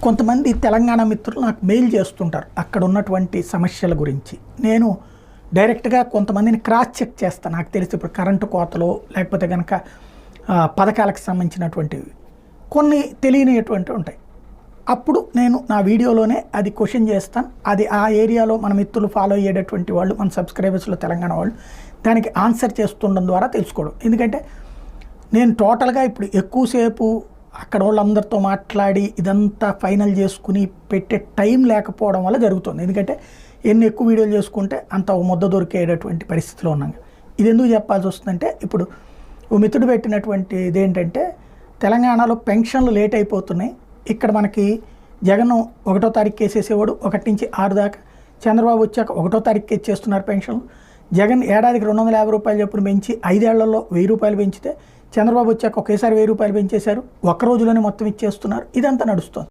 కొంతమంది తెలంగాణ మిత్రులు నాకు మెయిల్ చేస్తుంటారు అక్కడ ఉన్నటువంటి సమస్యల గురించి. నేను డైరెక్ట్గా కొంతమందిని క్రాస్ చెక్ చేస్తాను. నాకు తెలిసి ఇప్పుడు కరెంటు కోతలు లేకపోతే కనుక పథకాలకు సంబంధించినటువంటివి కొన్ని తెలియనిటువంటివి ఉంటాయి. అప్పుడు నేను నా వీడియోలోనే అది క్వశ్చన్ చేస్తాను. అది ఆ ఏరియాలో మన మిత్రులు ఫాలో అయ్యేటటువంటి వాళ్ళు, మన సబ్స్క్రైబర్స్లో తెలంగాణ వాళ్ళు దానికి ఆన్సర్ చేస్తుండడం ద్వారా తెలుసుకోవడం. ఎందుకంటే నేను టోటల్గా ఇప్పుడు ఎక్కువసేపు అక్కడ వాళ్ళందరితో మాట్లాడి ఇదంతా ఫైనల్ చేసుకుని పెట్టే టైం లేకపోవడం వల్ల జరుగుతుంది. ఎందుకంటే ఎన్ని ఎక్కువ వీడియోలు చేసుకుంటే అంత ముద్ద దొరికేటటువంటి పరిస్థితిలో ఉన్నాం. ఇది ఎందుకు చెప్పాల్సి వస్తుందంటే, ఇప్పుడు ఓ మిత్రుడు పెట్టినటువంటి ఇదేంటంటే తెలంగాణలో పెన్షన్లు లేట్ అయిపోతున్నాయి. ఇక్కడ మనకి జగన్ 1వ తారీఖు వేసేసేవాడు 1 నుంచి 6 దాకా. చంద్రబాబు వచ్చాక 1వ తారీఖు ఇచ్చేస్తున్నారు పెన్షన్లు. జగన్ ఏడాదికి 250 రూపాయలు చొప్పున పెంచి 5 ఏళ్లలో 1000 రూపాయలు పెంచితే చంద్రబాబు వచ్చాక ఒకేసారి 1000 రూపాయలు పెంచేశారు. ఒక్క రోజులోనే మొత్తం ఇచ్చేస్తున్నారు. ఇదంతా నడుస్తుంది.